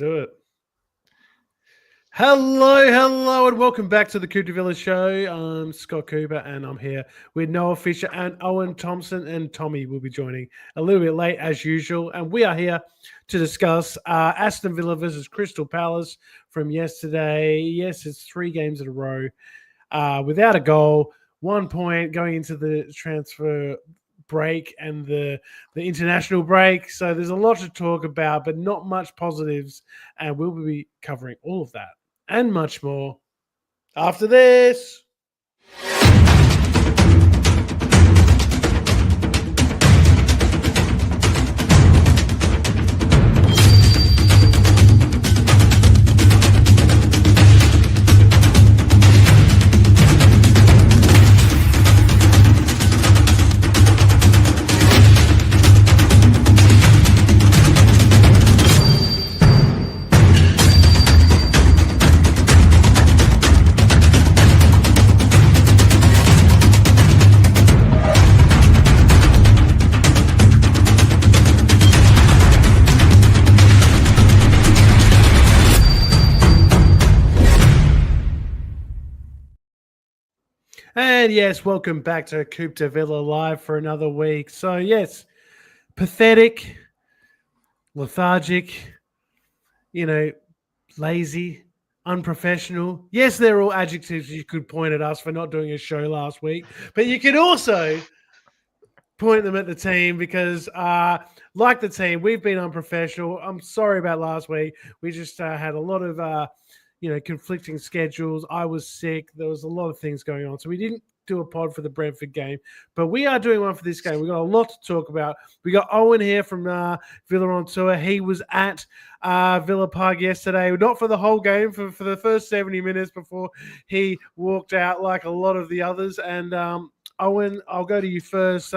do it. Hello, and welcome back to the Coop de Villa show. I'm Scott Cooper, and I'm here with Noah Fisher and Owen Thompson, and Tommy will be joining a little bit late as usual. And we are here to discuss Aston Villa versus Crystal Palace from yesterday. Yes, it's 3 games in a row without a goal, 1 point going into the transfer break and the international break. So there's a lot to talk about, but not much positives, and we'll be covering all of that and much more after this. And yes, welcome back to Coop de Villa Live for another week. So yes, pathetic, lethargic, lazy, unprofessional. Yes, they're all adjectives you could point at us for not doing a show last week, but you could also point them at the team because, like the team, we've been unprofessional. I'm sorry about last week. We just had a lot of conflicting schedules. I was sick. There was a lot of things going on. So we didn't do a pod for the Brentford game, but we are doing one for this game. We've got a lot to talk about. We got Owen here from Villa on Tour. He was at Villa Park yesterday, not for the whole game, for the first 70 minutes before he walked out like a lot of the others. And Owen, I'll go to you first.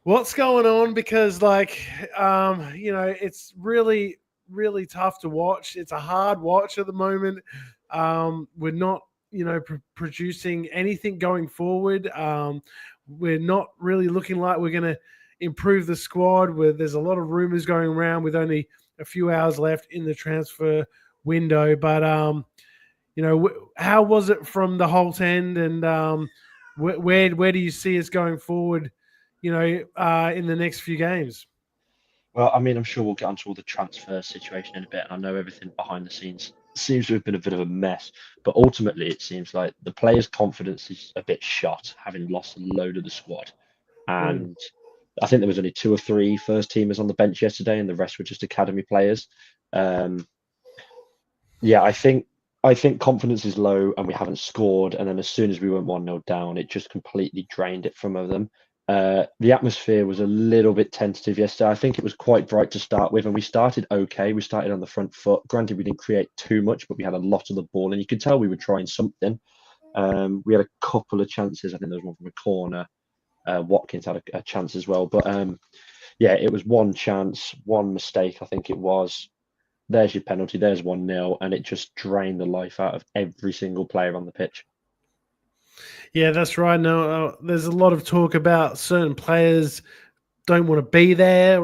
What's going on? Because it's really tough to watch. It's a hard watch at the moment. We're not, producing anything going forward. We're not really looking like we're going to improve the squad. There's a lot of rumors going around with only a few hours left in the transfer window. But, how was it from the Holt end? And where do you see us going forward, in the next few games? Well, I mean, I'm sure we'll get onto all the transfer situation in a bit, and I know everything behind the scenes seems to have been a bit of a mess, but ultimately it seems like the players' confidence is a bit shot, having lost a load of the squad. And I think there was only 2 or 3 first teamers on the bench yesterday, and the rest were just academy players. I think confidence is low, and we haven't scored. And then as soon as we went 1-0 down, it just completely drained it from them. The atmosphere was a little bit tentative yesterday. I think it was quite bright to start with, and we started okay. We started on the front foot. Granted, we didn't create too much, but we had a lot of the ball, and you could tell we were trying something. We had a couple of chances. I think there was one from a corner. Watkins had a chance as well. But it was one chance, one mistake, I think it was. There's your penalty. There's 1-0, and it just drained the life out of every single player on the pitch. Yeah, that's right. No, there's a lot of talk about certain players don't want to be there.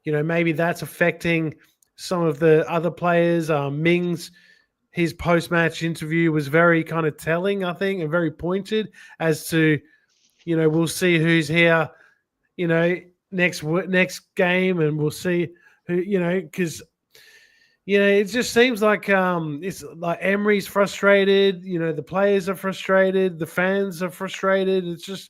Maybe that's affecting some of the other players. Mings, his post-match interview was very kind of telling, I think, and very pointed as to, we'll see who's here, next game, and we'll see who, because it just seems like it's like Emery's frustrated. The players are frustrated. The fans are frustrated. It's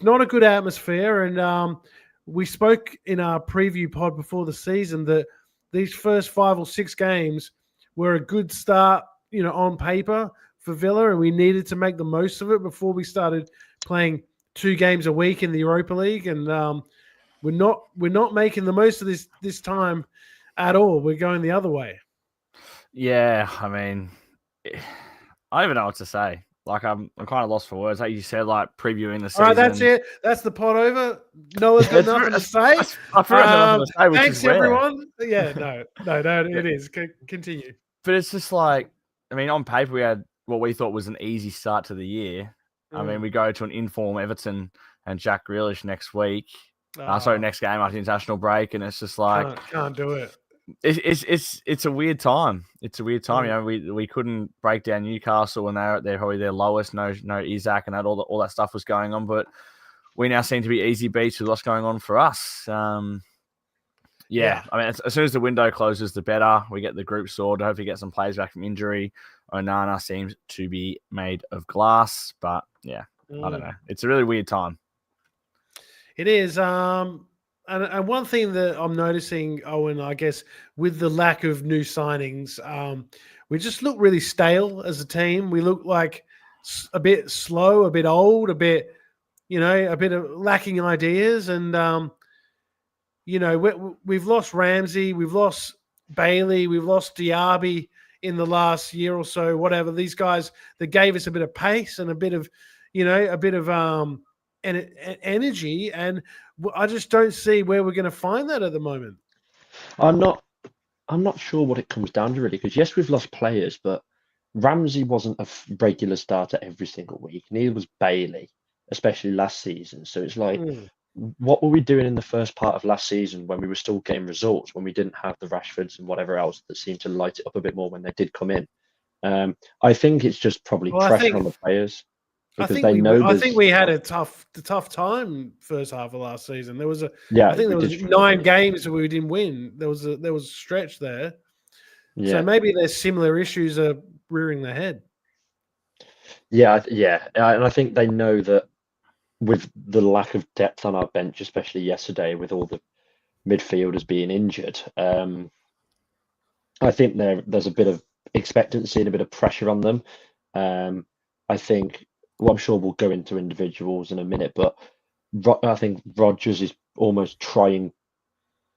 not a good atmosphere. And we spoke in our preview pod before the season that these first 5 or 6 games were a good start, on paper for Villa, and we needed to make the most of it before we started playing 2 games a week in the Europa League. And we're not making the most of this time at all. We're going the other way. Yeah, I mean, I don't even know what to say. Like, I'm kind of lost for words. Like you said, like previewing the season. All right, that's it. That's the pod over. Noah's got nothing to say. I forgot nothing to say, which thanks, is rare. everyone. Yeah, no, it is. Continue. But it's just like, I mean, on paper, we had what we thought was an easy start to the year. I mean, we go to an inform Everton and Jack Grealish next week. Next game after international break, and it's just like can't do it. It's a weird time. It's a weird time. You know, we couldn't break down Newcastle when they're probably their lowest. No Isaac and all that stuff was going on, but we now seem to be easy beats with what's going on for us. I mean, as soon as the window closes, the better. We get the group sorted. Hopefully, get some players back from injury. Onana seems to be made of glass, but I don't know. It's a really weird time. It is. And one thing that I'm noticing, Owen, I guess, with the lack of new signings, we just look really stale as a team. We look like a bit slow, a bit old, a bit of lacking ideas. And, we've lost Ramsey, we've lost Bailey, we've lost Diaby in the last year or so, whatever. These guys that gave us a bit of pace and a bit of energy, and I just don't see where we're going to find that at the moment. I'm not sure what it comes down to really, because yes, we've lost players, but Ramsey wasn't a regular starter every single week. Neither was Bailey, especially last season. So it's like, what were we doing in the first part of last season when we were still getting results, when we didn't have the Rashfords and whatever else that seemed to light it up a bit more when they did come in? I think it's just probably pressure on the players. I think we had a tough time first half of last season. There was I think there was 9 games that we didn't win. There was a stretch there. Yeah. So maybe there's similar issues are rearing their head. Yeah, and I think they know that with the lack of depth on our bench, especially yesterday with all the midfielders being injured, I think there's a bit of expectancy and a bit of pressure on them. I think. Well, I'm sure we'll go into individuals in a minute, but I think Rodgers is almost trying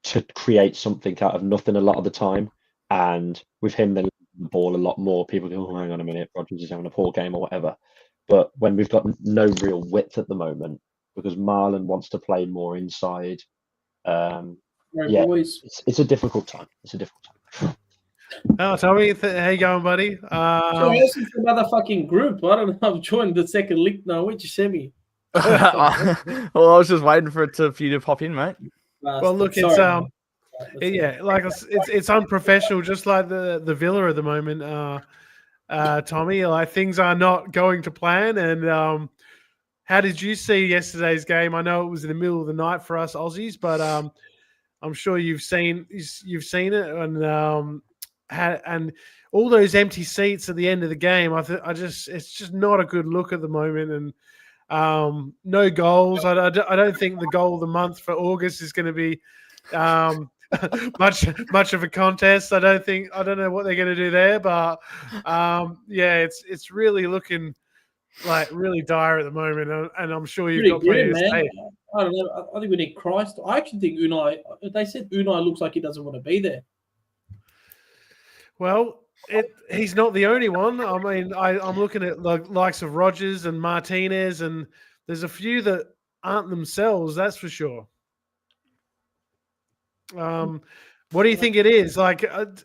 to create something out of nothing a lot of the time. And with him, then the ball a lot more. People go, "Oh, hang on a minute, Rodgers is having a poor game or whatever." But when we've got no real width at the moment, because Marlon wants to play more inside, it's a difficult time. It's a difficult time. Oh, Tommy, how you going, buddy? Sorry, this is another fucking group. I don't know. I've joined the second link now. Where'd you send me? Well, I was just waiting for you to pop in, mate. Well, look, it's it's unprofessional, just like the Villa at the moment. Tommy, like things are not going to plan. And how did you see yesterday's game? I know it was in the middle of the night for us Aussies, but I'm sure you've seen it, and all those empty seats at the end of the game. It's just not a good look at the moment, and no goals. I don't think the goal of the month for August is going to be much of a contest. I don't know what they're going to do there, but it's really looking like really dire at the moment, and I'm sure you've got plenty to say. I don't know. I think we need Christ. I actually think Unai. They said Unai looks like he doesn't want to be there. Well, he's not the only one. I mean, I'm looking at the likes of Rodgers and Martinez, and there's a few that aren't themselves, that's for sure. What do you think it is? Do you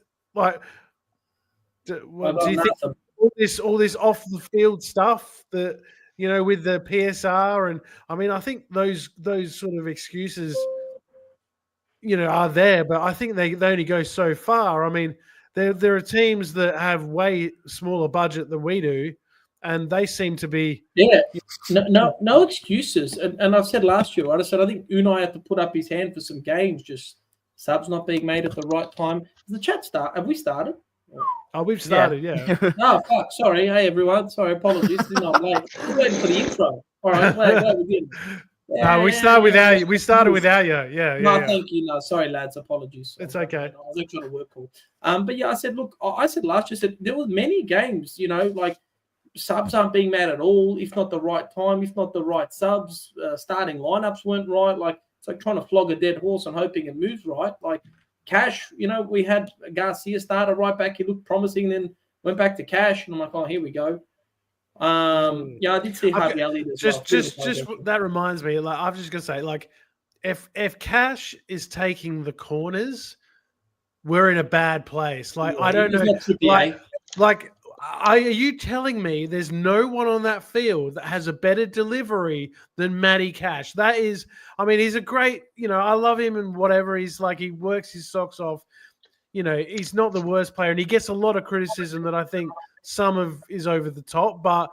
think all this off the field stuff that with the PSR, and I mean, I think those sort of excuses, are there, but I think they only go so far. I mean. There are teams that have way smaller budget than we do, and they seem to be no excuses. And I've said last year, I said I think Unai had to put up his hand for some games, just subs not being made at the right time. Has the chat start? Have we started? Oh, we've started, yeah. Oh, fuck! Sorry, hey everyone. Sorry, apologies. I'm late. We're waiting for the intro. All right, wait, we did. No, we started without you. We started without you. Yeah. Thank you. No, sorry, lads. Apologies. It's okay. I was trying to work cool. But yeah, I said last year, there were many games, like subs aren't being made at all, if not the right time, if not the right subs. Starting lineups weren't right. Like it's like trying to flog a dead horse and hoping it moves right. Like Cash, we had Garcia started right back. He looked promising, then went back to Cash, and I'm like, oh, here we go. I did see Harvey Elliott as well. Just that reminds me. Like I'm just gonna say, like, if Cash is taking the corners, we're in a bad place. Like I don't know. Like, are you telling me there's no one on that field that has a better delivery than Matty Cash? That is, I mean, he's a great. I love him and whatever. He's like he works his socks off. he's not the worst player, and he gets a lot of criticism that I think some of is over the top, but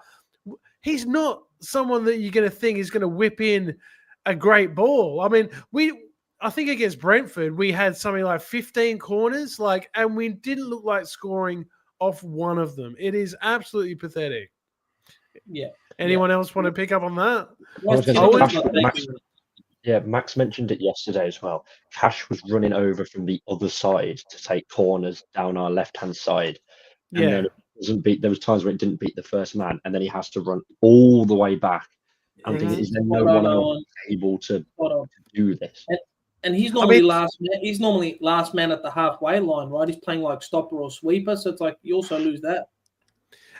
he's not someone that you're going to think is going to whip in a great ball. I mean, I think against Brentford, we had something like 15 corners, and we didn't look like scoring off one of them. It is absolutely pathetic. Yeah. Anyone else want to pick up on that? Max mentioned it yesterday as well. Cash was running over from the other side to take corners down our left-hand side. And then it doesn't beat. There was times where it didn't beat the first man, and then he has to run all the way back. I'm thinking, is there no one else able to do this? And he's normally last man. He's normally last man at the halfway line, right? He's playing like stopper or sweeper, so it's like you also lose that.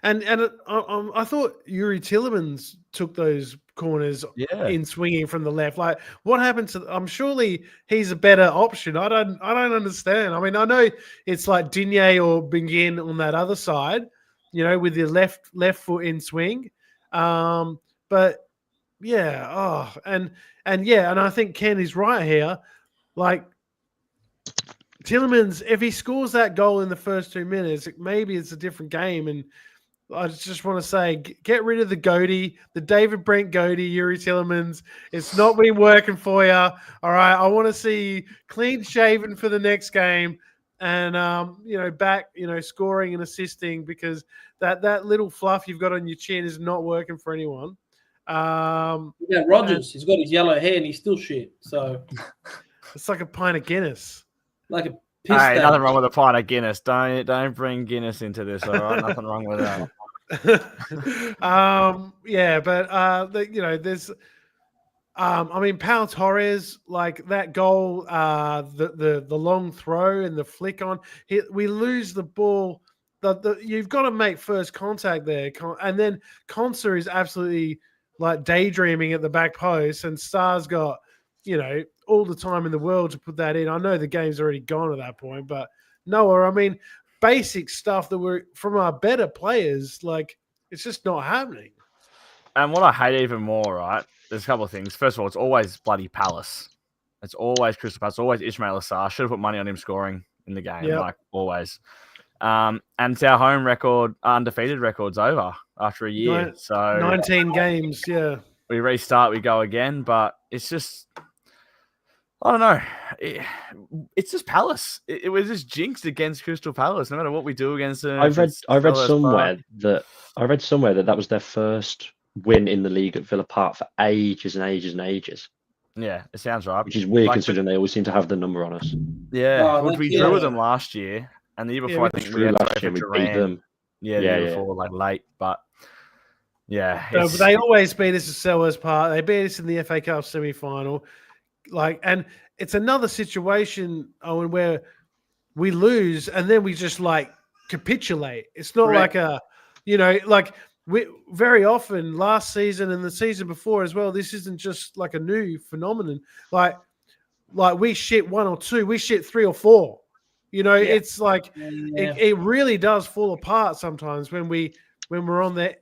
And I thought Yuri Tillemans took those corners in swinging from the left. Like, what happened to? Surely he's a better option. I don't understand. I mean, I know it's like Digne or Bingin on that other side, with the left foot in swing. But yeah, and I think Ken is right here. Like, Tillemans, if he scores that goal in the first 2 minutes, maybe it's a different game. And I just want to say, get rid of the goatee, the David Brent goatee, Yuri Tillemans. It's not been working for you. All right, I want to see clean shaven for the next game, and back, scoring and assisting, because that little fluff you've got on your chin is not working for anyone. Rogers, he's got his yellow hair and he's still shit. So it's like a pint of Guinness. Like a Hey, nothing wrong with a pint of Guinness. Don't bring Guinness into this. All right, nothing wrong with that. There's. Pau Torres, like that goal, the long throw and the flick on. We lose the ball. You've got to make first contact there, and then Konsa is absolutely like daydreaming at the back post, and Star's got all the time in the world to put that in. I know the game's already gone at that point, but basic stuff that were from our better players, like, it's just not happening. And what I hate even more, right? There's a couple of things. First of all, it's always bloody Palace. It's always Crystal Palace. It's always Ismail Assar. Should have put money on him scoring in the game, like always. And it's our home record, undefeated record's over after a year. So 19 games, yeah. We restart, we go again, but it's just, I don't know. It's just Palace. It was just jinxed against Crystal Palace, no matter what we do against them. I read somewhere that was their first win in the league at Villa Park for ages and ages and ages. Yeah, it sounds right. Which is weird, considering they always seem to have the number on us. Yeah, we drew with them last year, and the year before I think we had last year we beat them. Yeah, the year before, like late, but yeah. No, but they always beat us at Selhurst Park. They beat us in the FA Cup semi-final. And it's another situation, Owen, where we lose and then we just capitulate. It's not we very often last season and the season before as well. This isn't just like a new phenomenon. Like we shit one or two, we shit three or four. It's like it really does fall apart sometimes when we're on the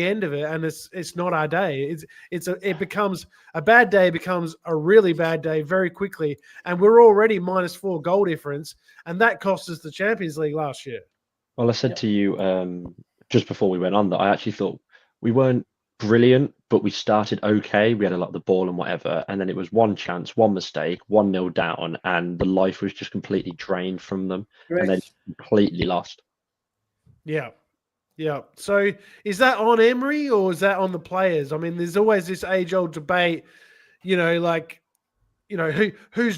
end of it, and it's not our day. It becomes a bad day, becomes a really bad day very quickly, and we're already -4 goal difference, and that cost us the Champions League last year. Well, I said to you just before we went on that I actually thought we weren't brilliant, but we started okay. We had a lot of the ball and whatever, and then it was one chance, one mistake, 1-0 down, and the life was just completely drained from them, and then completely lost. Yeah. Yeah. So is that on Emery or is that on the players? I mean, there's always this age-old debate, whose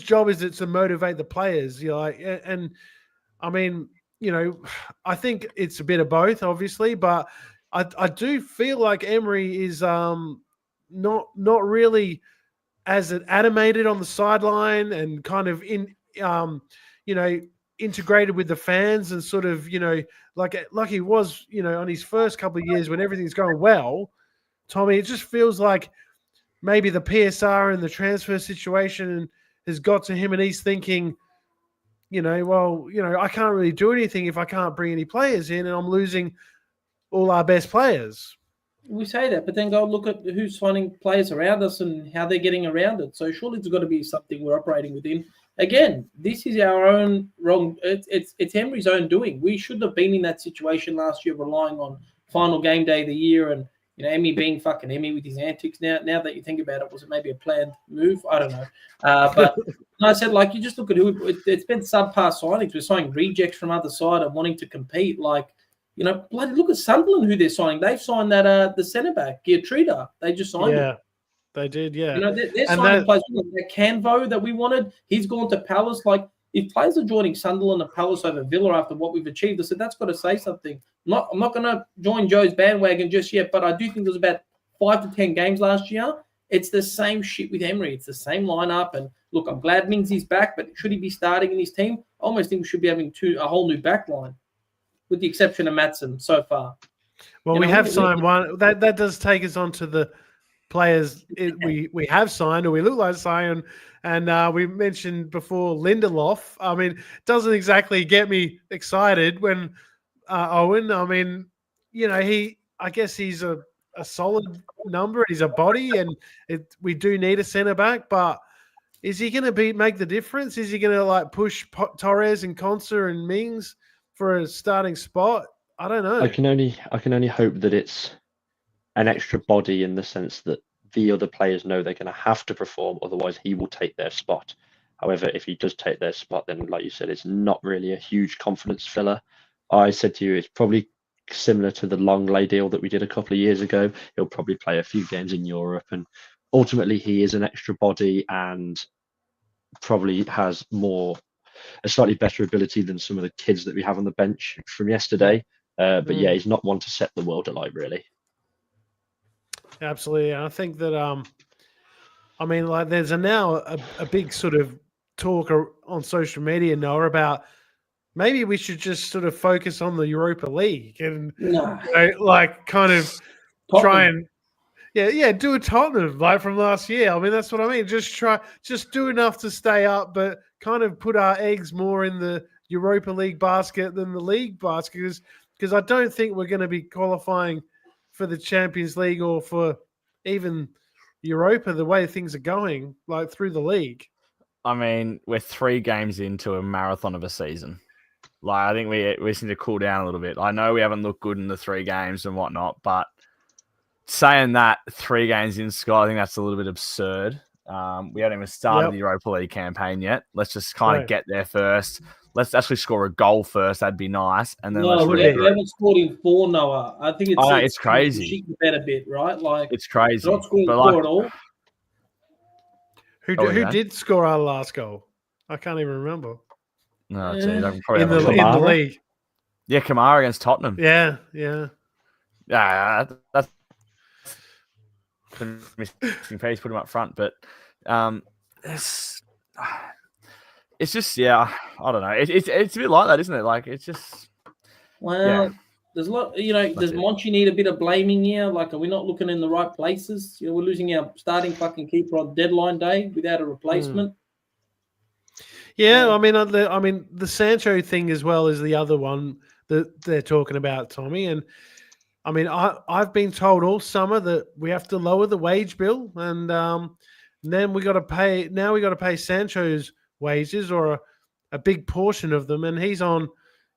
job is it to motivate the players? And I mean, I think it's a bit of both, obviously, but I do feel like Emery is not really as animated on the sideline and kind of integrated with the fans and sort of, like he was, on his first couple of years when everything's going well. Tommy, it just feels like maybe the PSR and the transfer situation has got to him and he's thinking, I can't really do anything if I can't bring any players in and I'm losing all our best players. We say that, but then go look at who's signing players around us and how they're getting around it. So surely there's got to be something we're operating within. again, this is our own wrong. It's Emery's own doing. We shouldn't have been in that situation last year, relying on final game day of the year, and Emmy being fucking Emmy with his antics. Now that you think about it, was it maybe a planned move? I don't know. But I said, like, you just look at who it's been subpar signings. We're signing rejects from other side and wanting to compete. Like, bloody look at Sunderland, who they're signing. They've signed that the centre back, Geertruida. They just signed him. They did, yeah. They're signing players. That Canvo that we wanted, he's gone to Palace. Like, if players are joining Sunderland and Palace over Villa after what we've achieved, I said that's got to say something. I'm not going to join Joe's bandwagon just yet, but I do think there's about 5 to 10 games last year. It's the same shit with Emery. It's the same lineup. And look, I'm glad Mingsy's back, but should he be starting in his team? I almost think we should be having a whole new back line, with the exception of Maatsen so far. Well, we have signed one. That does take us on to the players we have signed, or we look like signing, and we mentioned before Lindelof. I mean, it doesn't exactly get me excited when Owen. I mean, I guess he's a solid number. He's a body, and we do need a centre back. But is he going to make the difference? Is he going to push Torres and Konsa and Mings for a starting spot? I don't know. I can only hope that it's an extra body, in the sense that the other players know they're going to have to perform, otherwise he will take their spot. However, if he does take their spot, then, like you said, it's not really a huge confidence filler. I said to you, it's probably similar to the Longley deal that we did a couple of years ago. He'll probably play a few games in Europe, and ultimately he is an extra body and probably has a slightly better ability than some of the kids that we have on the bench from yesterday. But yeah, he's not one to set the world alight, really. Absolutely. I think that, there's now a big sort of talk on social media, Noah, about maybe we should just sort of focus on the Europa League and kind of try and do a Tottenham like from last year. I mean, that's what I mean. Just do enough to stay up, but kind of put our eggs more in the Europa League basket than the league basket, because I don't think we're going to be qualifying for the Champions League or for even Europa the way things are going, like through the league. I mean, we're 3 games into a marathon of a season. I think we just need to cool down a little bit. I know we haven't looked good in the 3 games and whatnot, but saying that 3 games in, Scott, I think that's a little bit absurd. We haven't even started the Europa League campaign yet. Let's just kind of get there first. Let's actually score a goal first. That'd be nice. And then we haven't scored in 4, Noah. I think it's crazy. Bet a bit, right? It's crazy. Not scoring 4 at all. Who did score our last goal? I can't even remember. No, in the league. Yeah, Kamara against Tottenham. Yeah. That's the missing piece. Put him up front, but it's just I don't know. It's a bit like that, isn't it? It's just there's a lot. Does Monchi need a bit of blaming here? Are we not looking in the right places? We're losing our starting fucking keeper on deadline day without a replacement. Yeah, I mean, the Sancho thing as well is the other one that they're talking about, Tommy. And I mean, I've been told all summer that we have to lower the wage bill, and then we got to pay. Now we got to pay Sancho's wages, or a big portion of them, and he's on,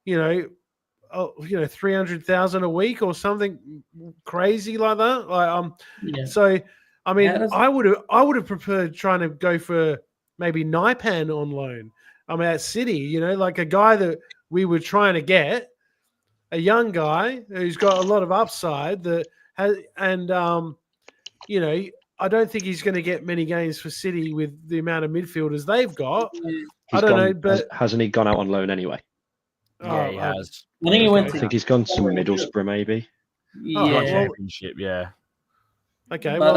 300,000 a week or something crazy like that. So I mean, I would have preferred trying to go for maybe Naipan on loan. I mean, at City, a guy that we were trying to get, a young guy who's got a lot of upside that has, and I don't think he's going to get many games for City with the amount of midfielders they've got. I don't know, but hasn't he gone out on loan anyway? Yeah, he has. I think he went. I think he's gone to Middlesbrough, maybe. Yeah, Championship. Yeah. Okay, but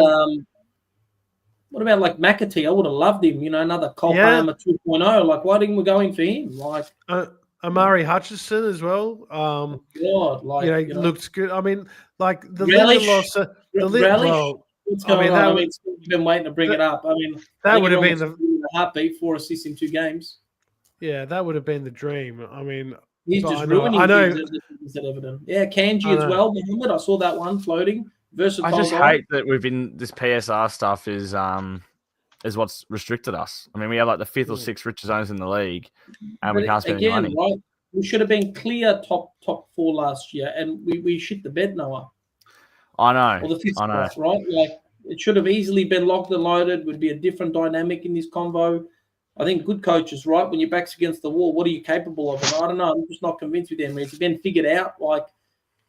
what about McAtee? I would have loved him. Another Cole Palmer 2.0. Why didn't we go in for him? Amari Hutchinson as well. Looks good. I mean, the Relish. What's going on? We've been waiting to bring it up. I mean, that would have been the heartbeat, 4 assists in 2 games. Yeah, that would have been the dream. I mean, he's just ruining things as evident. Yeah, Kanji as well. Mohammed, I saw that one floating. Versatile. I just hate that we've been this PSR stuff is is what's restricted us. I mean, we have like the 5th or 6th richest owners in the league, and we But can't spend any again, money. right? We should have been clear top 4 last year, and we shit the bed, Noah. I know. Or the 5th I know. spot, right? Like it should have easily been locked and loaded. Would be a different dynamic in this convo. I think good coaches, right? When your back's against the wall, what are you capable of? And I don't know. I'm just not convinced with him. Has he been figured out? Like,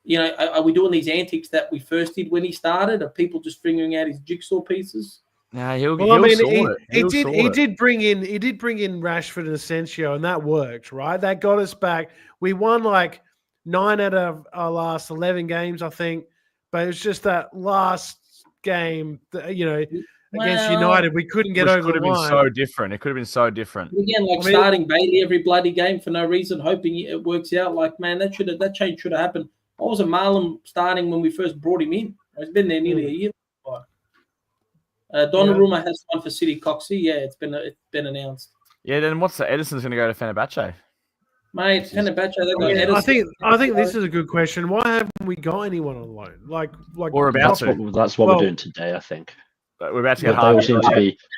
you know, are we doing these antics that we first did when he started? Are people just figuring out his jigsaw pieces? Yeah, he'll Well, he'll sort it. he did bring in Rashford and Asensio, and that worked, right? That got us back. We won like 9 out of our last 11 games, I think. But it was just that last game, against United, we couldn't get over the line. Been so different. It could have been so different. Again, starting Bailey every bloody game for no reason, hoping it works out. Like, man, that change should have happened. I was a Marlon starting when we first brought him in. He's been there nearly a year. Donnarumma has one for City Coxey. Yeah, it's been announced. Yeah, then what's the Edison's going to go to Fenerbahce? Mate, Fenerbahce, they've got Edison. I think this is a good question. Why haven't we got anyone on loan? Like we're about to. That's what we're doing today, I think. But we're about to get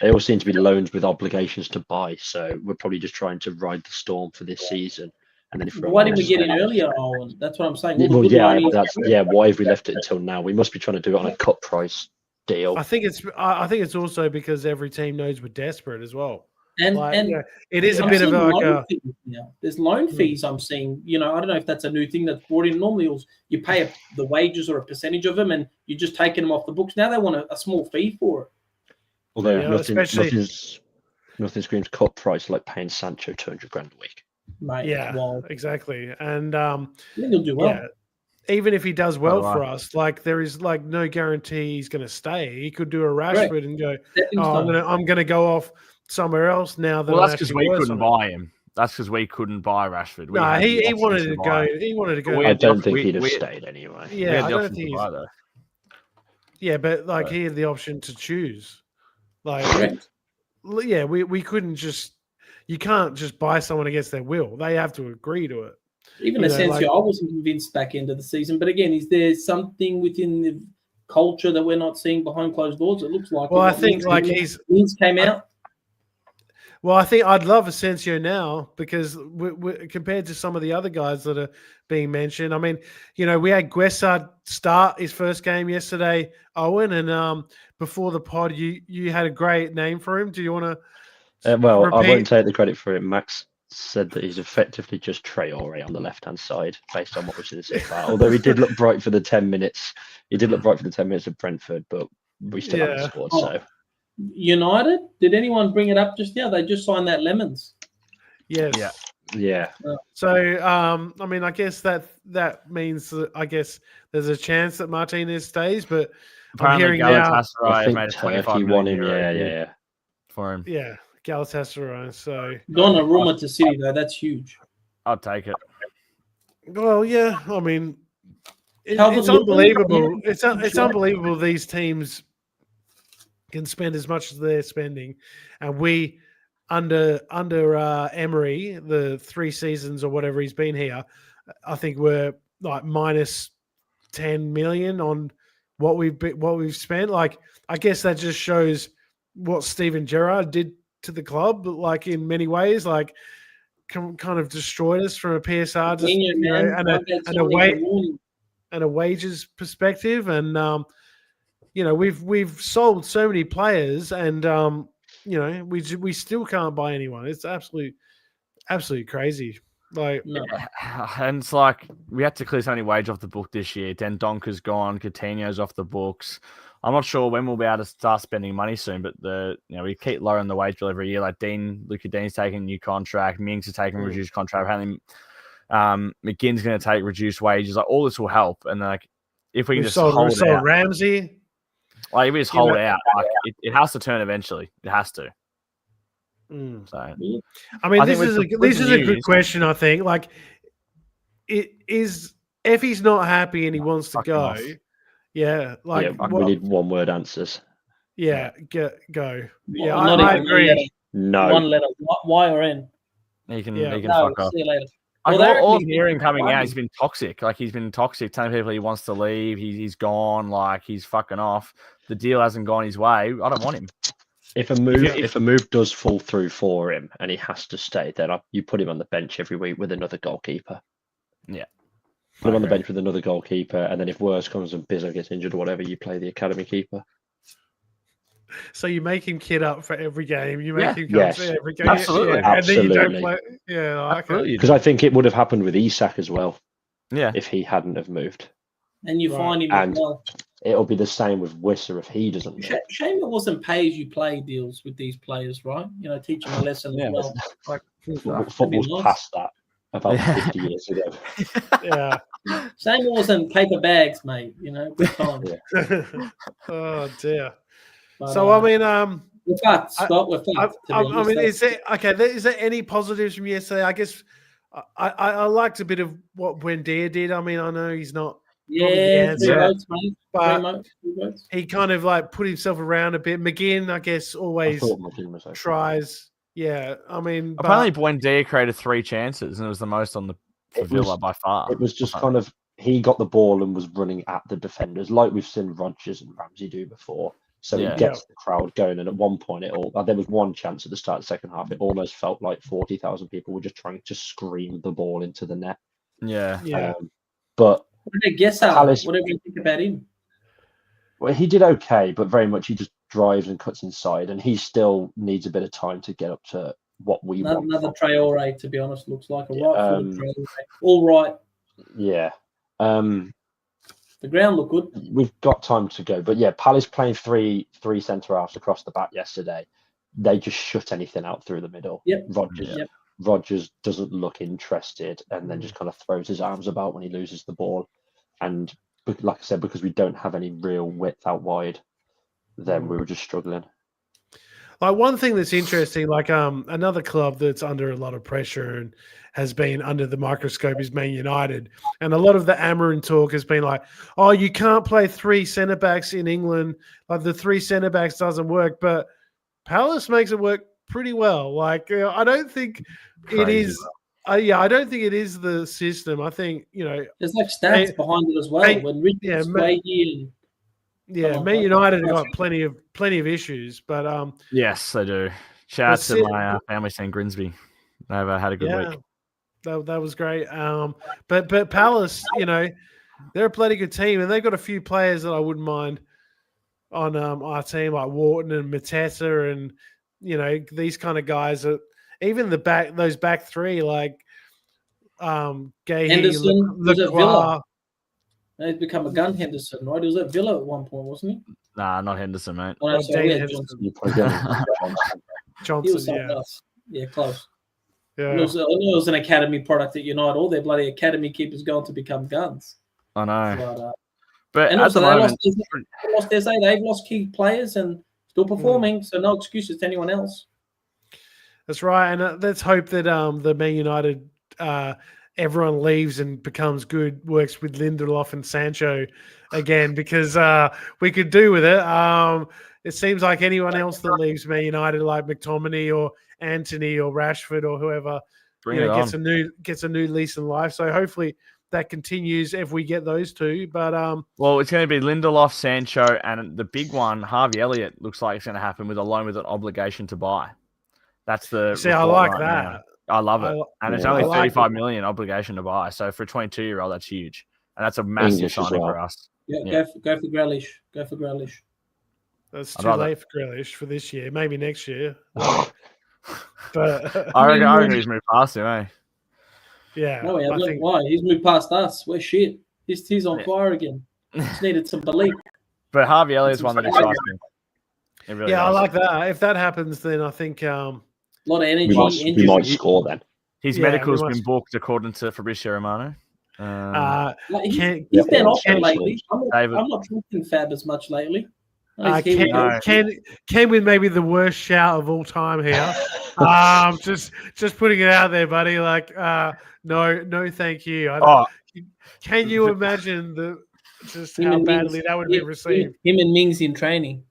they all seem to be loans with obligations to buy. So we're probably just trying to ride the storm for this season. And then why didn't we get in earlier, Owen? That's what I'm saying. Well, why have we left it until now? We must be trying to do it on a cut price deal. I think it's also because every team knows we're desperate as well. And it is a bit of like there's loan fees I'm seeing. You know, I don't know if that's a new thing that's brought in. Normally, you pay the wages or a percentage of them, and you're just taking them off the books. Now they want a small fee for it. Although nothing screams cut price like paying Sancho $200,000 a week. Mate, exactly. And I think he'll do well. Yeah, even if he does well for us, like there is like no guarantee he's going to stay. He could do a Rashford and go, I'm going to go off somewhere else now. That's because we couldn't buy him. That's because we couldn't buy Rashford. He wanted to go. He wanted to go. I don't think he'd have stayed anyway. Yeah, I don't think he's. Yeah, but he had the option to choose. Like, yeah, we couldn't just. You can't just buy someone against their will. They have to agree to it. Even Asensio, I wasn't convinced back into the season. But again, is there something within the culture that we're not seeing behind closed doors? It looks like. Well, I think Wins came out. Well, I think I'd love Asensio now because compared to some of the other guys that are being mentioned. I mean, we had Guessard start his first game yesterday, Owen, and before the pod, you had a great name for him. Do you want to? Well, repeat? I won't take the credit for it. Max said that he's effectively just Traore on the left-hand side, based on what we've seen so far. Although he did look bright for the 10 minutes. He did look bright for the 10 minutes at Brentford, but we still haven't scored. So United, did anyone bring it up just now? They just signed that Lemons. Yes. Yeah. So, I mean, I guess that means that there's a chance that Martinez stays, but apparently I'm hearing now. I think made Turkey won him. Yeah. For him. Yeah. Galatasaray. So Donnarumma to City though, that's huge. I'll take it. Well, yeah. I mean, it's unbelievable. It's unbelievable. These teams can spend as much as they're spending, and we under Emery, the 3 seasons or whatever he's been here, I think we're like minus 10 million on what we've spent. Like, I guess that just shows what Steven Gerrard did to the club, like in many ways, like kind of destroyed us from a PSR and a wages perspective. And we've sold so many players, and we still can't buy anyone. It's absolutely crazy. Like, and it's like we had to clear so many wage off the book this year. Dendonka's gone, Coutinho's off the books. I'm not sure when we'll be able to start spending money soon, but we keep lowering the wage bill every year. Like Luka Dean's taking a new contract, Mings is taking a reduced contract. Apparently, McGinn's going to take reduced wages. Like, all this will help. And like, if we can just hold it out, Ramsey, like if we just hold it out, like it has to turn eventually. It has to. So, I mean, this is a good question. I think like it is. If he's not happy and he wants to go. Yeah, we need one-word answers. Yeah, go. Yeah, I agree. No. One letter. Y or N. He can fuck off. See you later. All I'm hearing coming out, he's been toxic. Like, he's been toxic, telling people he wants to leave. He's gone. Like, he's fucking off. The deal hasn't gone his way. I don't want him. If a move does fall through for him and he has to stay, then you put him on the bench every week with another goalkeeper. Yeah. Put him on the bench with another goalkeeper, and then if worse comes and Bizzo gets injured or whatever, you play the academy keeper. So you make him kit up for every game. You make him come Yes. to every game. Absolutely. And then you don't Absolutely. play. Yeah, okay. Absolutely. Because I think it would have happened with Isak as well Yeah. if he hadn't have moved. And you Right. find him And- as well. It'll be the same with Wisser if he doesn't move. Shame it wasn't pay-as-you-play deals with these players, right? You know, teach them a lesson Yeah. as well. Like, Football's nice. past that about Yeah. 50 years ago. Yeah. shame it wasn't paper bags, mate. You know, good time. Yeah. Oh dear. But, So I mean, we're fucked, Scott. We're fucked. I mean, is there any positives from yesterday? I guess I liked a bit of what Buendia did. I mean, I know he's not, yeah, three votes, mate. but Three votes. he kind of like put himself around a bit. McGinn, I guess, I always thought my team was okay. tries. Yeah, I mean, but- Apparently, Buendia created 3 chances, and it was the most for Villa by far. It was just kind of he got the ball and was running at the defenders, like we've seen Rodgers and Ramsey do before. So Yeah. he gets the crowd going, and at one point, there was one chance at the start of the second half. It almost felt like 40,000 people were just trying to scream the ball into the net. Yeah. yeah. But What did guess at? Palace- Whatever you think about him. well, he did okay, but very much he just drives and cuts inside, and he still needs a bit of time to get up to what we want. Another Traore, to be honest, looks like a Yeah, right-footed Traore. All right. Yeah. The ground looked good. We've got time to go, but yeah, Palace playing three centre halves across the back yesterday. They just shut anything out through the middle. Yep. Rodgers doesn't look interested, and then just kind of throws his arms about when he loses the ball. And like I said, because we don't have any real width out wide, then we were just struggling. Like one thing that's interesting, like another club that's under a lot of pressure and has been under the microscope is Man United. And a lot of the Amarin talk has been like, oh, you can't play 3 centre backs in England. Like the 3 centre backs doesn't work. But Palace makes it work pretty well. Like I don't think it is. I don't think it is the system. I think There's like stats behind it as well. When Richards, Swaggy, and Man United have got plenty of issues, but yes, they do. Shout out to my family St. Grimsby. They've had a good week. That was great. But Palace, they're a bloody good team, and they've got a few players that I wouldn't mind on our team, like Wharton and Mateta, and these kind of guys. That even those back three, like Gahey, Henderson, was it Lacroix. Villa? He's become a gun Henderson, right? He was at Villa at one point, wasn't he? Nah, not Henderson, mate. Oh, no, sorry, Dean Johnson. You probably get He Johnson, was something else. Yeah, close. yeah. I knew it was an academy product at United. All their bloody academy keepers going to become guns. I know. But, But and at also, the moment, they've lost key players and still performing, so no excuses to anyone else. That's right, and let's hope that the Man United everyone leaves and becomes good, works with Lindelof and Sancho again, because we could do with it. It seems like anyone else that leaves Man United, like McTominay or Anthony or Rashford or whoever, gets a new lease in life. So hopefully that continues if we get those two. But well, it's going to be Lindelof, Sancho, and the big one, Harvey Elliott, looks like it's going to happen with a loan with an obligation to buy. That's the see, I like right that. now. I love it. And it's Yeah, only I like 35 million obligation to buy. So for a 22-year-old, that's huge. And that's a massive English as signing well. for us. Yeah. Go for Grealish. Go for Grealish. That's I'd too rather- late for Grealish for this year. Maybe next year. But I reckon he's moved past him, eh? yeah, No, I think why? He's moved past us. We're shit. He's on fire again. Just needed some belief. But Harvey Elliott's one that excites me. It really I does. like that. If that happens, then I think A lot of energy. We might score then. His Yeah, medical's we must- been booked according to Fabrizio Romano. He's Can- been off it can- lately. David- I'm not talking Fab as much lately. No, he's here with Ken, us. Ken with maybe the worst shout of all time here. Just putting it out there, buddy. Like, no, thank you. Can you imagine just Him how and badly Mings. that would be received? Him and Mings in training.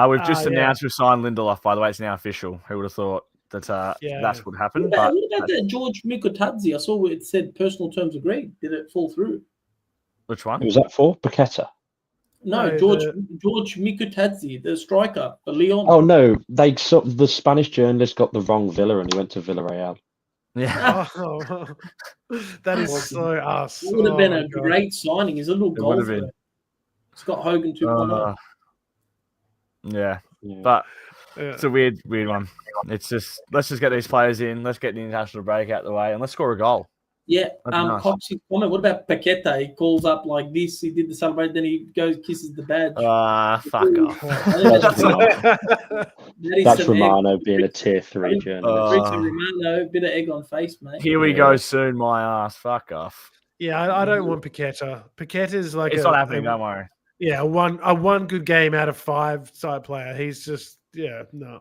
We've just yeah. announced we've signed Lindelof, by the way. It's now official. Who would have thought that Yeah. that's what happened? What about, But that George Mikotadze? I saw it said personal terms agreed. Did it fall through? which one? Who was that for? Paqueta. No, No, George Mikutadze, the striker for Lyon. Oh no, the Spanish journalist got the wrong Villa and he went to Villarreal. Yeah, Oh, that is so us. It would have been Oh, a God. great signing. He's a little It would have golfer. been. Scott Hogan 2.0. Yeah, Yeah. but Yeah. it's a weird one. It's just let's just get these players in. Let's get the international break out the way, and let's score a goal. Yeah, Nice. Cox's comment. What about Paqueta? He calls up like this. He did the celebrate, then he goes kisses the badge. Fuck off. That's Romano being a tier 3 journalist. Romano, bit of egg on face, mate. Here we go soon, my ass. Fuck off. Yeah, I don't want Paqueta. Paqueta is like It's not happening. Don't worry. Yeah, a one good game out of 5 side player. He's just no.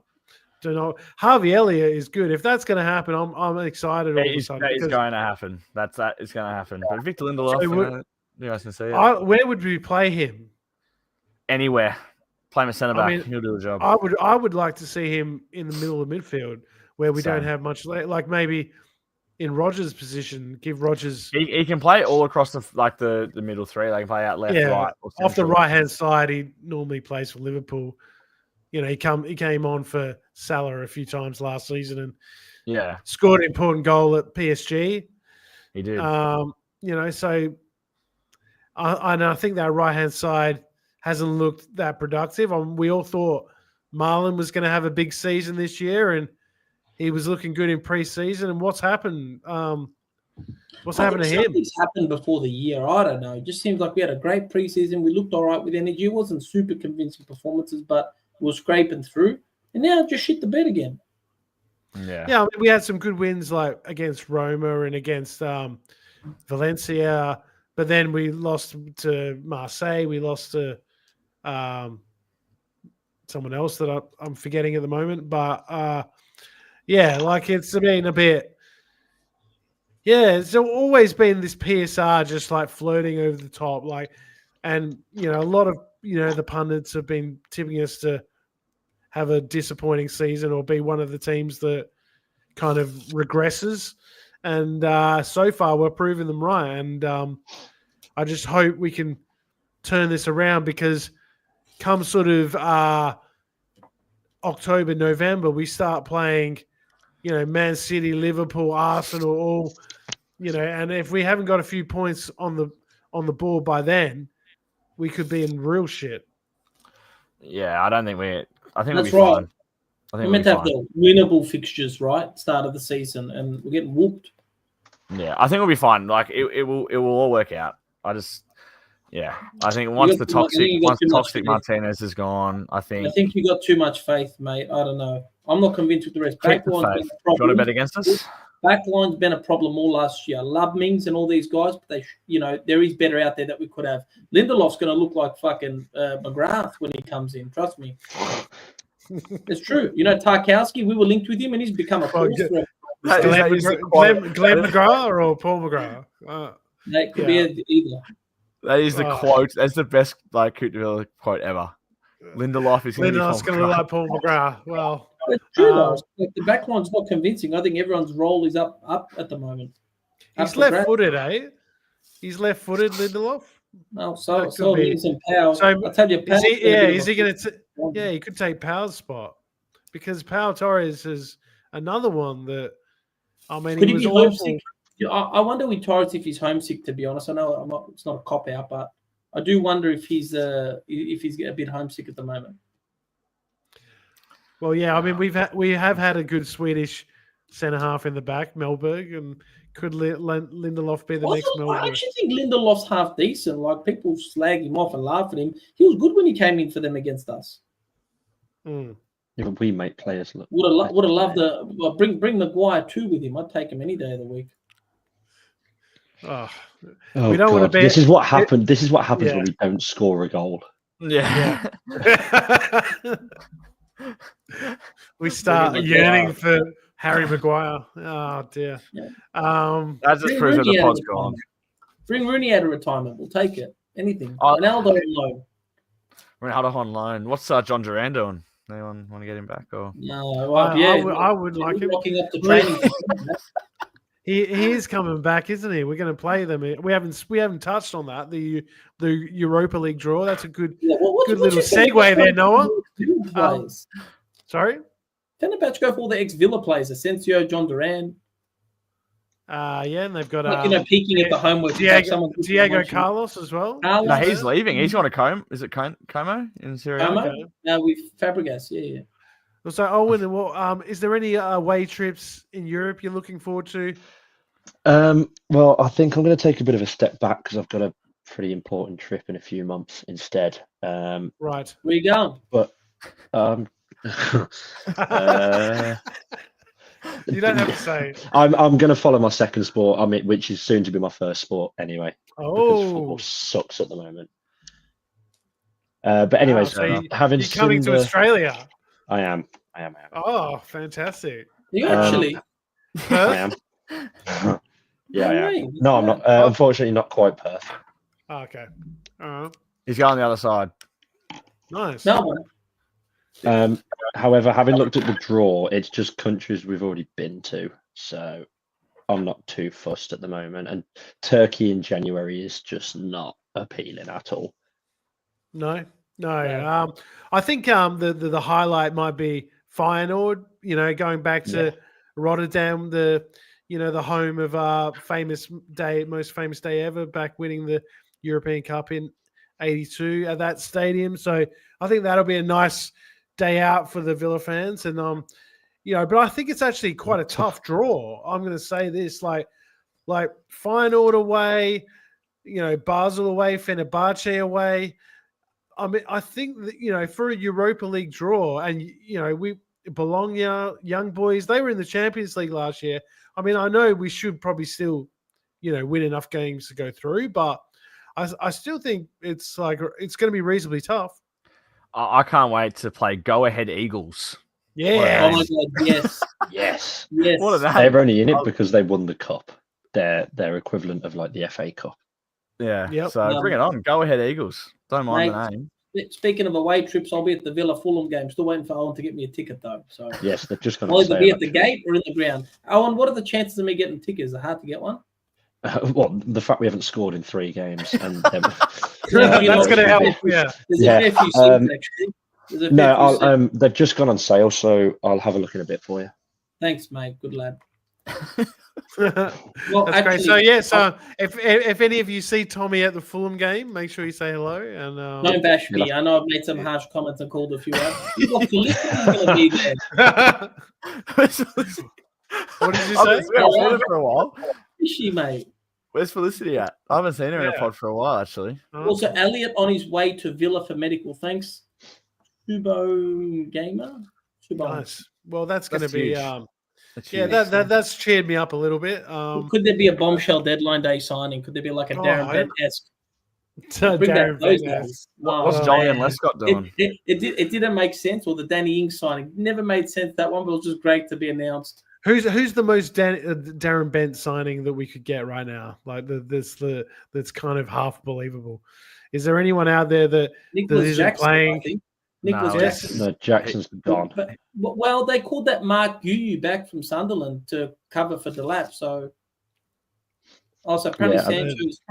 Don't know. Harvey Elliott is good. If that's going to happen, I'm excited. All of a sudden That is going to happen. That is going to happen. But Victor Lindelof, you guys can see it. Where would we play him? Anywhere. Play him a centre back. I mean, He'll do the job. I would like to see him in the middle of midfield where we don't have much. Like maybe in Rodgers' position, give Rodgers. He can play all across the middle three. They can play out left, right, or off the central. right hand side. He normally plays for Liverpool. You know, he came on for Salah a few times last season and scored an important goal at PSG. He did. You know, so I think that right hand side hasn't looked that productive. We all thought Marlon was going to have a big season this year, and he was looking good in pre-season. And what's happened? What's happened to him? Something's happened before the year. I don't know. It just seems like we had a great pre-season. We looked all right with energy. It wasn't super convincing performances, but we were scraping through. And now just shit the bed again. Yeah. I mean, we had some good wins like against Roma and against Valencia, but then we lost to Marseille. We lost to someone else that I'm forgetting at the moment. But like it's been a bit. Yeah, it's always been this PSR just like floating over the top, like, and a lot of the pundits have been tipping us to have a disappointing season or be one of the teams that kind of regresses. And so far, we're proving them right. And I just hope we can turn this around because come sort of October, November, we start playing, Man City, Liverpool, Arsenal, all, and if we haven't got a few points on the board by then, we could be in real shit. Yeah, I think that's we'll be right. fine. I think we're meant to have the winnable fixtures, right? Start of the season, and we're getting whooped. Yeah, I think we'll be fine. Like it will all work out. I think once the toxic Martinez is gone, I think you got too much faith, mate. I don't know. I'm not convinced with the rest. Do you want to bet against us? Backline's been a problem all last year. Lubmings and all these guys, but there is better out there that we could have. Lindelof's going to look like fucking McGrath when he comes in. Trust me. It's true. Tarkowski, we were linked with him, and he's become a force. Glenn McGrath or Paul McGrath? That could be either. That is the quote. That's the best Coop de Villa quote ever. Lindelof's going to look like Paul McGrath. Well, it's true though. Like the backline's not convincing. I think everyone's role is up at the moment. He's left-footed, eh? He's left-footed, Lindelof. Oh, so he's in Powell. So I tell you, is he going to? Yeah, he could take Powell's spot because Powell Torres is another one that. I mean, he was homesick. I wonder with Torres if he's homesick. To be honest, I know it's not a cop out, but I do wonder if he's a bit homesick at the moment. Well, yeah, I mean we have had a good Swedish centre half in the back, Mellberg, and could Lindelof be the next Mellberg? I actually think Lindelof's half decent. Like people slag him off and laugh at him. He was good when he came in for them against us. Mm. Yeah, but we make players look. Would have loved bring Maguire too with him. I'd take him any day of the week. Oh, we don't want to be. This is what happened. This is what happens when we don't score a goal. Yeah. We start yearning for Harry Maguire. Oh dear. Yeah. That just proves that the pod's gone. Bring Rooney out of retirement. We'll take it. Anything. Ronaldo on loan. Ronaldo on loan. What's John Duran doing? Anyone want to get him back? Or no, I would like him. Rocking up the training. He is coming back, isn't he? We're going to play them. We haven't touched on that. The Europa League draw. That's a good good little segue there, Noah. Sorry. Fenerbahce go for all the ex-Villa players: Asensio, John Duran. Yeah, and they've got peeking at the homework. Diego Carlos as well. No, he's leaving. He's on a Como. Is it Como in Serie A? Como? With Fabregas. Yeah. So, Owen, is there any away trips in Europe you're looking forward to? Well, I think I'm going to take a bit of a step back because I've got a pretty important trip in a few months instead. Right. Where you going? But you don't have to say. I'm going to follow my second sport, which is soon to be my first sport anyway. Because football sucks at the moment. But anyways, you're coming to Australia. I am. Oh, fantastic! You actually? I am. Yeah, I am. No, I'm not. Unfortunately, not quite Perth. Oh, okay. He's going on the other side. Nice. No. However, having looked at the draw, it's just countries we've already been to, so I'm not too fussed at the moment. And Turkey in January is just not appealing at all. No. I think the highlight might be Feyenoord. Going back to Rotterdam, the home of most famous day ever, back winning the European Cup in '82 at that stadium. So I think that'll be a nice day out for the Villa fans. And but I think it's actually quite a tough draw. I'm going to say this, like Feyenoord away, Basel away, Fenerbahce away. I mean, I think that, for a Europa League draw, and, we Bologna, young boys, they were in the Champions League last year. I mean, I know we should probably still, win enough games to go through, but I still think it's going to be reasonably tough. I can't wait to play Go Ahead Eagles. Yeah. Oh my God, yes. Yes. What are they? They're only in it because they won the cup. They're equivalent of like the FA Cup. Yeah. Yep. So bring it on. Go Ahead Eagles. Don't mind the name. Speaking of away trips, I'll be at the Villa Fulham game. Still waiting for Owen to get me a ticket though. So yes, they've just gone. I'll either be at the gate or in the ground. Owen, what are the chances of me getting tickets? Is it hard to get one? Well, the fact we haven't scored in 3 games, and that's going to help. Yeah. There's a fair few things, actually. No, they've just gone on sale, so I'll have a look in a bit for you. Thanks, mate. Good lad. Well, that's great. So if any of you see Tommy at the Fulham game, make sure you say hello. And don't bash me. I know I've made some harsh comments and called a few out. What did you say? For a while. Is she, mate? Where's Felicity at? I haven't seen her in a pod for a while, actually. Also, Elliot on his way to Villa for medical. Thanks, Subo Gamer. Nice. Well, that's going to be. Huge. That's cheered me up a little bit. Could there be a bombshell deadline day signing? Could there be like a Darren Bent-esque? What's Jolly and Lescott doing? It didn't make sense, or the Danny Ings signing never made sense. That one, but it was just great to be announced. Who's the most Darren Bent signing that we could get right now? Like that's kind of half believable. Is there anyone out there that isn't Jackson, playing? Jackson. No, Jackson's gone. Well, they called that Mark Guyu back from Sunderland to cover for Delap. So, also apparently Sanchez.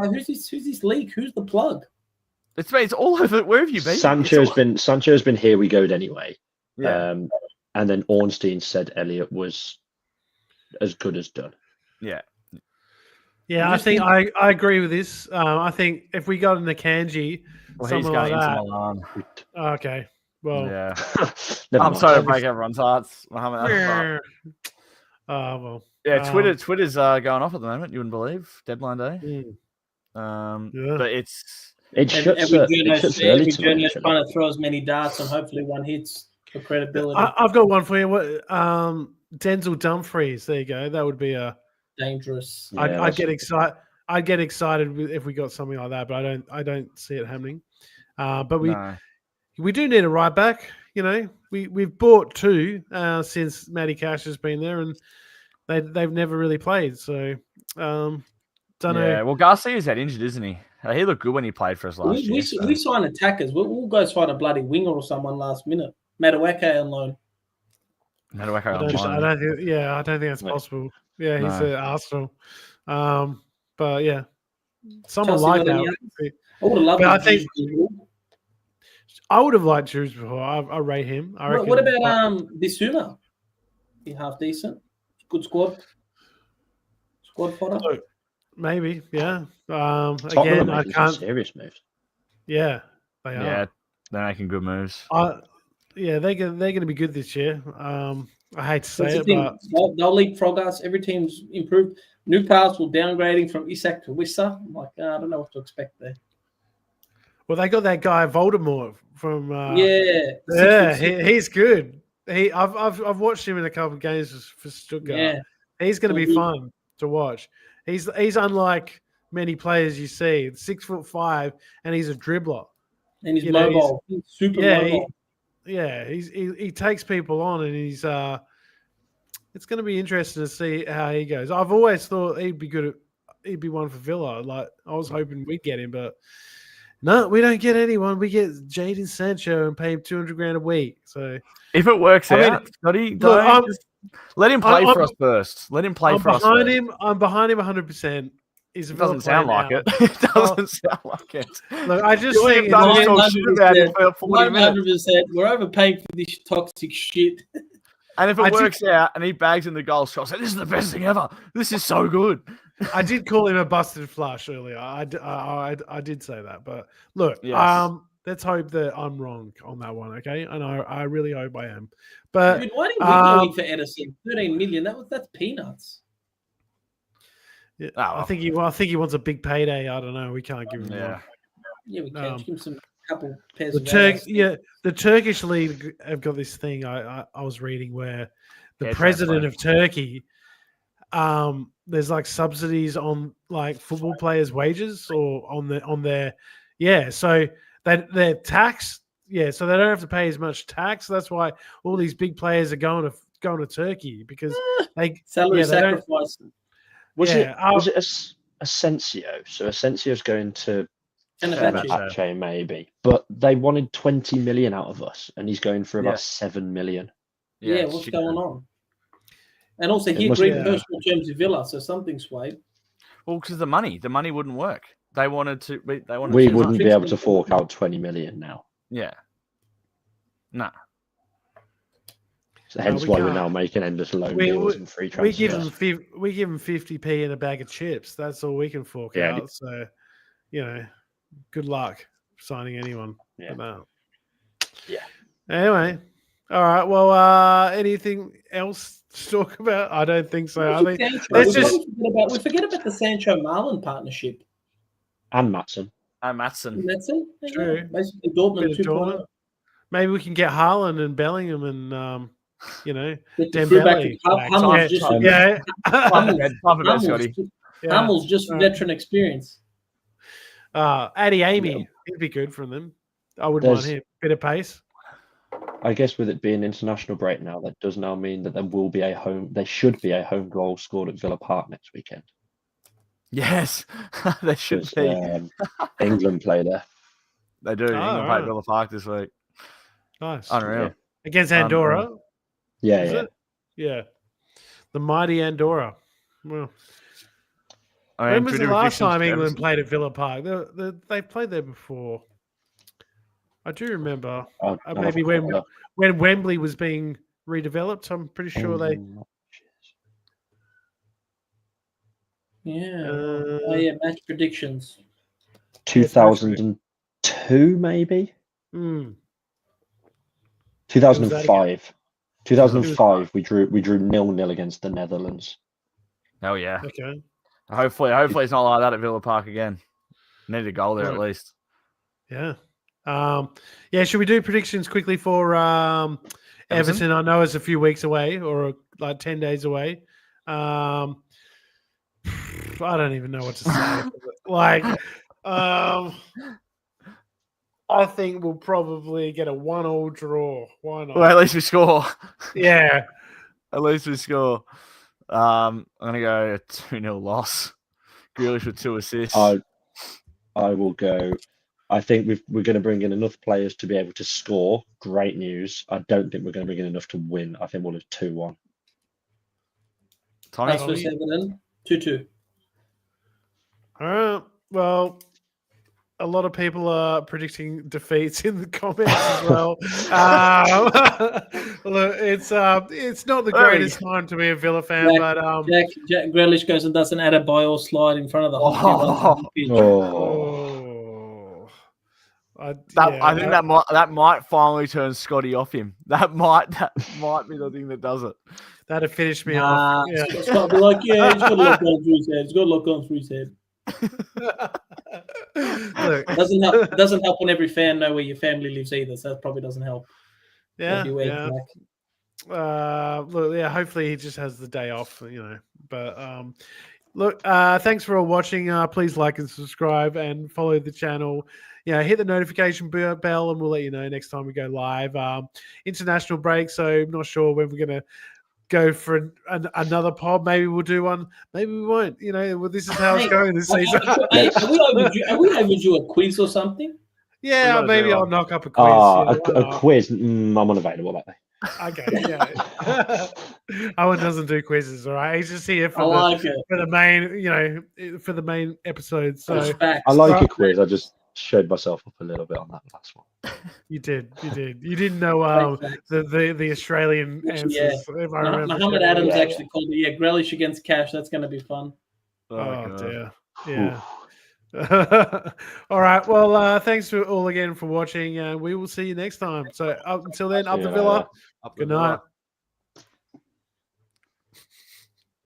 Who's this leak? Who's the plug? It's all over. Where have you been? Sancho's been here. We go'd anyway. Yeah. And then Ornstein said Elliot was as good as done. Yeah. Yeah, I think I agree with this. I think if we got an Akanji, something like that. Milan. Okay. Well, yeah. I'm sorry to break everyone's hearts, Mohammed. Well. Yeah, Twitter's going off at the moment. You wouldn't believe deadline day. But it's every journalist trying to throw as many darts and hopefully one hits for credibility. I've got one for you. Denzel Dumfries. There you go. That would be a dangerous. I'd get excited. I'd get excited if we got something like that, but I don't see it happening. But we do need a right back. We've bought 2 since Matty Cash has been there, and they've never really played. So don't know. Yeah, well, Garcia's that injured, isn't he? He looked good when he played for us last year. We sign attackers. We'll go find a bloody winger or someone last minute. Madueke on loan. I don't think that's possible. Yeah, he's No. at Arsenal. But yeah, someone Chelsea like got any that. others? I would have loved But I to think see. I would have liked Drews before. I rate him. I reckon. What about Bissouma? He half decent. Good squad fodder. Look, maybe, yeah. Tottenham Again, are I making some can't. serious moves. Yeah, they are. Yeah, they're making good moves. Yeah, they're going to be good this year. I hate to say That's the it, thing. but They'll leapfrog us. Every team's improved. Newcastle downgrading from Isak to Wissa. I'm like, I don't know what to expect there. well, they got that guy Voldemort from. Yeah, He's good. I've watched him in a couple of games for Stuttgart. Yeah. He's going to be Mhm. fun to watch. He's unlike many players you see. 6'5", and he's a dribbler. And he's You know, mobile. He's super mobile. He takes people on, and he's it's going to be interesting to see how he goes. I've always thought he'd be good. He'd be one for Villa. Like I was hoping we'd get him, but no, we don't get anyone. We get Jadon Sancho and pay him $200,000 a week. So If it works I mean, out, Scotty, look, just let him play I'm- for us first. Let him play I'm for us behind first. him. I'm behind him 100%. He's a It Villa doesn't sound player like now. it. It doesn't sound like it. Look, I just You think ain't done it's- talk shit about him for 40 minutes. 100%. We're overpaying for this toxic shit. And if I it did- works out and he bags in the goal shot, say, this is the best thing ever. This is so good. I did call him a busted flush earlier. I did say that, but look, Yes. let's hope that I'm wrong on that one, okay? And I really hope I am. I But mean, why didn't we go in for Edison? 13 million. That's peanuts. yeah, Oh, I think he wants a big payday. I don't know. We can't give him Yeah. one. Yeah, we can. Give him some couple pairs The of the Turkish league have got this thing I was reading where the Fair president transfer. of Turkey, there's like subsidies on like football players' wages or on their so their tax so they don't have to pay as much tax. That's why all these big players are going to Turkey because they salary they don't- sacrifice. Was Yeah, it Asensio? So Asensio's going to Fenerbahce. Fenerbahce maybe, but they wanted 20 million out of us, and he's going for about Yeah. 7 million. Yeah, what's shit. going on? And also, It he must agreed be- personal terms with Villa, so something swayed. Well, because the money wouldn't work. They wanted to. They wanted We to, wouldn't be fix able them. to fork out 20 million now. Yeah. Nah. So hence we why we're can't. now making endless loan We- deals and free we give transfers. them we give them 50p in a bag of chips. That's all we can fork Yeah. out. So, good luck signing anyone. Yeah. But no. Yeah. Anyway, all right. Well, anything else to talk about? I don't think so. I think let's just We forget about the Sancho Marlon partnership. And Matson. Matson. That's it. True. Basically, Dortmund Bit of 2.0. Dortmund. Maybe we can get Haaland and Bellingham and Get the through back to Dembele. back. Hummel's just Yeah. Type of bed, Scotty. Hummel's just veteran experience. Addy Amy, Yeah. he'd be good from them. I wouldn't mind There's- him. Bit of pace. I guess with it being international break now, that does now mean that there should be a home goal scored at Villa Park next weekend. Yes, they should 'Cause, be. England play there. They do. England play right. at Villa Park this week. Nice. Unreal. Against Andorra. Yeah, Is yeah. it? Yeah. The mighty Andorra. Well, I mean, when was the last predictions time for England Everton. played at Villa Park? They played there before. I do remember. I'll have Maybe a quick look. when Wembley was being redeveloped, I'm pretty sure they. Yeah. Match predictions. 2002 maybe. Hmm. 2005. 2005. We drew 0-0 against the Netherlands. Oh yeah. Okay. Hopefully it's not like that at Villa Park again. Need a goal there at Right. least. Yeah. Should we do predictions quickly for Everton? I know it's a few weeks away or like 10 days away. I don't even know what to say. I think we'll probably get a 1-1 draw. Why not? Well, at least we score. Yeah. At least we score. I'm gonna go a 2-0 loss. Grealish with 2 assists. I will go. I think we're going to bring in enough players to be able to score. Great news. I don't think we're going to bring in enough to win. I think we'll have 2-1. Tommy? That's for Everton. 2-2. All right. Well, a lot of people are predicting defeats in the comments as well. Look, it's not the greatest time to be a Villa fan, but Jack Grealish goes and does an Adebayo slide in front of the whole pitch. I think that might finally turn Scotty off him. That might be the thing that does it. That'd finish me off. Yeah. Scott will be like, yeah, he's got a look on through his head. He's got a look on through his head. Look, doesn't help when every fan know where your family lives either, so that probably doesn't help. Yeah. Hopefully he just has the day off, But look, thanks for all watching. Please like and subscribe and follow the channel. Hit the notification bell and we'll let you know next time we go live. International break, so I'm not sure when we're gonna go for another pod. Maybe we'll do one. Maybe we won't. This is how it's going this season. Are we overdue a quiz or something? Yeah, maybe I'll knock up a quiz. A quiz. I'm unavailable that day. Okay, yeah. Owen doesn't do quizzes, all right. He's just here for the main episode. So I like a quiz. I just showed myself up a little bit on that last one. You did. You didn't know the Australian answers. Yeah. If I remember. Muhammad Adams actually called it. Grealish against Cash. That's going to be fun. Oh dear. Yeah. All right. Well, thanks all again for watching. We will see you next time. So until then, up the Villa. Good night.